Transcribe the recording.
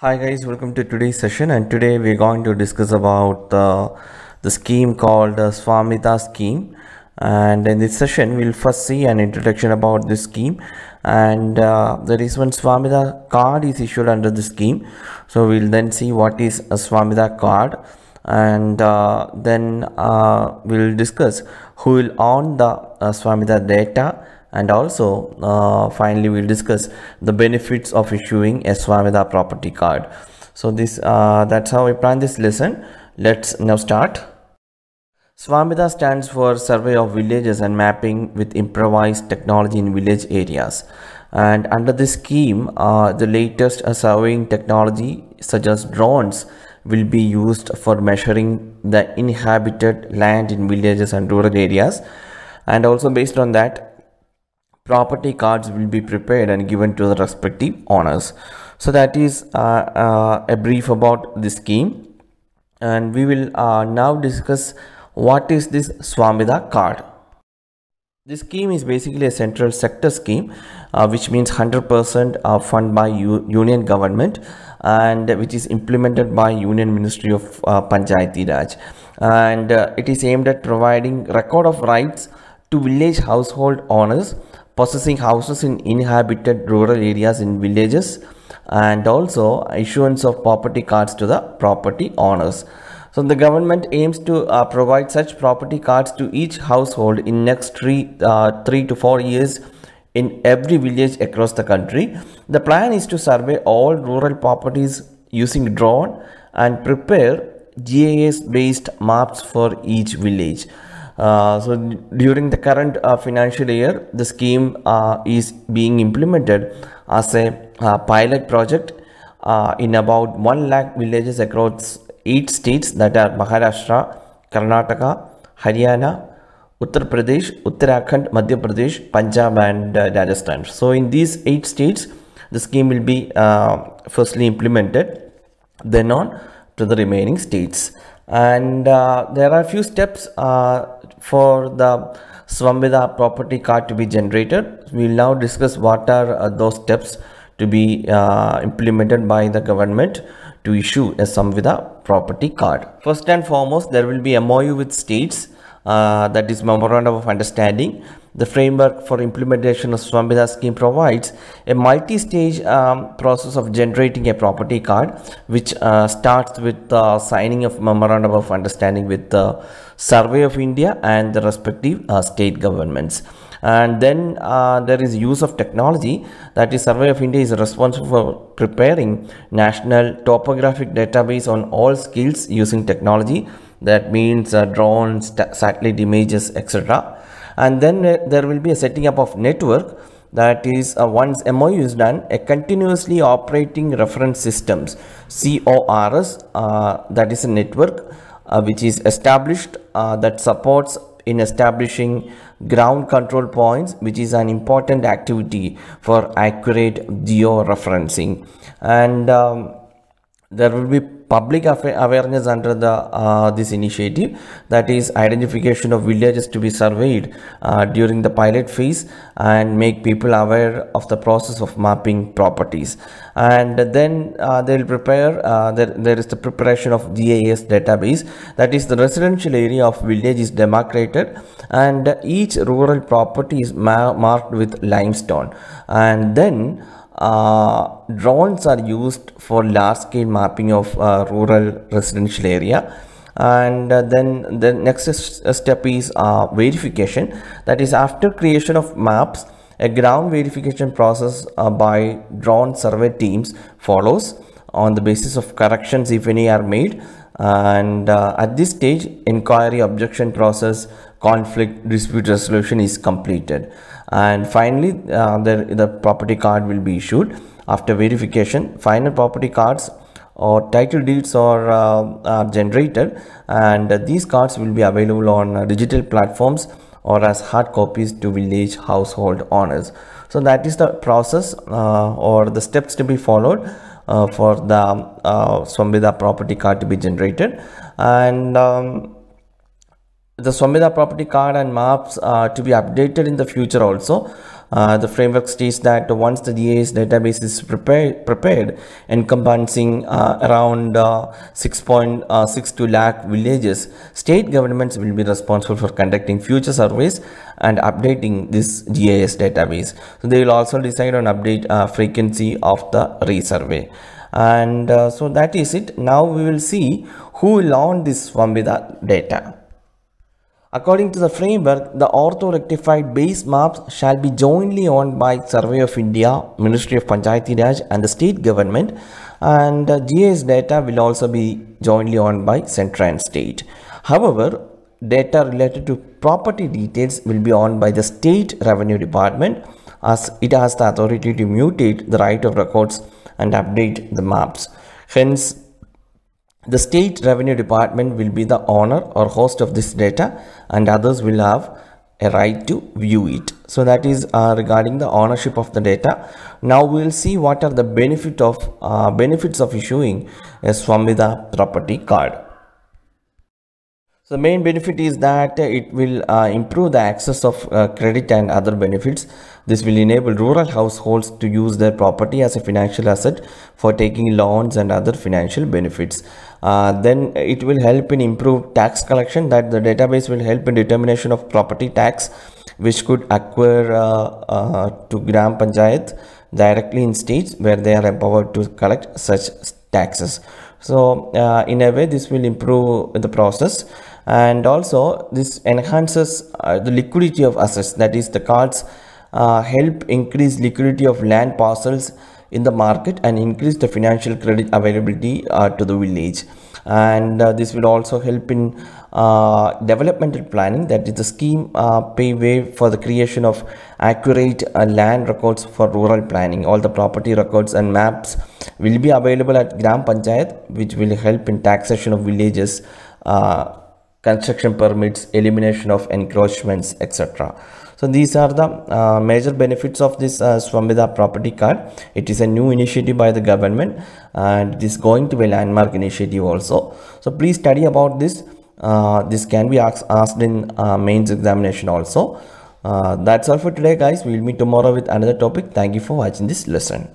Hi guys, welcome to today's session, and today we're going to discuss about the scheme called Swamita scheme. And in this session we'll first see an introduction about this scheme, and there is one Swamita card is issued under the scheme. So we'll then see what is a Swamita card, and then we'll discuss who will own the Swamita data, and also finally we'll discuss the benefits of issuing a Swamita property card. So this that's how I plan this lesson. Let's now start. Swamita stands for Survey of Villages and Mapping with Improvised Technology in Village Areas. And under this scheme, the latest surveying technology such as drones will be used for measuring the inhabited land in villages and rural areas. And also based on that, property cards will be prepared and given to the respective owners. So that is a brief about the scheme, and we will now discuss what is this Swamita card. This scheme is basically a central sector scheme, which means 100% fund by union government, and which is implemented by Union Ministry of Panchayati Raj, and it is aimed at providing record of rights to village household owners possessing houses in inhabited rural areas in villages, and also issuance of property cards to the property owners. So the government aims to provide such property cards to each household in next 3 to 4 years in every village across the country. The plan is to survey all rural properties using drone and prepare GIS based maps for each village. So during the current financial year, the scheme is being implemented as a pilot project in about 1 lakh villages across 8 states, that are Maharashtra, Karnataka, Haryana, Uttar Pradesh, Uttarakhand, Madhya Pradesh, Punjab and Rajasthan. So in these 8 states, the scheme will be firstly implemented, then on to the remaining states. And there are a few steps for the Swamita property card to be generated. We will now discuss what are those steps to be implemented by the government to issue a Swamita property card. First and foremost, there will be MOU with states, that is Memorandum of Understanding. The framework for implementation of Swamita scheme provides a multi-stage process of generating a property card, which starts with the signing of Memorandum of Understanding with the Survey of India and the respective state governments. And then there is use of technology, that is Survey of India is responsible for preparing national topographic database on all skills using technology. That means drones, satellite images, etc. And then there will be a setting up of network, that is once MOU is done, a continuously operating reference systems, CORS, that is a network which is established that supports in establishing ground control points, which is an important activity for accurate geo-referencing. And there will be public awareness under the this initiative, that is identification of villages to be surveyed during the pilot phase and make people aware of the process of mapping properties. And then they will prepare there is the preparation of GIS database, that is the residential area of village is demarcated and each rural property is marked with limestone. And then drones are used for large-scale mapping of rural residential area. And then the next step is verification, that is after creation of maps, a ground verification process by drone survey teams follows on the basis of corrections if any are made. And at this stage, inquiry, objection process, conflict, dispute resolution is completed. And finally the property card will be issued. After verification, final property cards or title deeds are generated, and these cards will be available on digital platforms or as hard copies to village household owners. So that is the process or the steps to be followed for the Swamita property card to be generated. And the Swamita property card and maps to be updated in the future also. The framework states that once the GIS database is prepared encompassing around 6.62 lakh villages, state governments will be responsible for conducting future surveys and updating this GIS database. So they will also decide on update frequency of the resurvey. And so that is it. Now we will see who will own this Swamvidha data. According to the framework, the ortho-rectified base maps shall be jointly owned by Survey of India, Ministry of Panchayati Raj and the state government, and GIS data will also be jointly owned by central and state. However, data related to property details will be owned by the state revenue department, as it has the authority to mutate the right of records and update the maps. Hence, the state revenue department will be the owner or host of this data, and others will have a right to view it. So that is regarding the ownership of the data. Now we will see what are the benefits of issuing a Swamvidha property card. So the main benefit is that it will improve the access of credit and other benefits. This will enable rural households to use their property as a financial asset for taking loans and other financial benefits. Then it will help in improved tax collection, that the database will help in determination of property tax which could acquire to Gram Panchayat directly in states where they are empowered to collect such taxes. So in a way this will improve the process, and also this enhances the liquidity of assets, that is the cards help increase liquidity of land parcels in the market and increase the financial credit availability to the village. And this will also help in developmental planning, that is the scheme pay way for the creation of accurate land records for rural planning. All the property records and maps will be available at Gram Panchayat, which will help in taxation of villages, construction permits, elimination of encroachments, etc. So these are the major benefits of this Swamvidha property card. It is a new initiative by the government, and it is going to be a landmark initiative also. So please study about this. This can be asked in mains examination also. That's all for today, guys. We will meet tomorrow with another topic. Thank you for watching this lesson.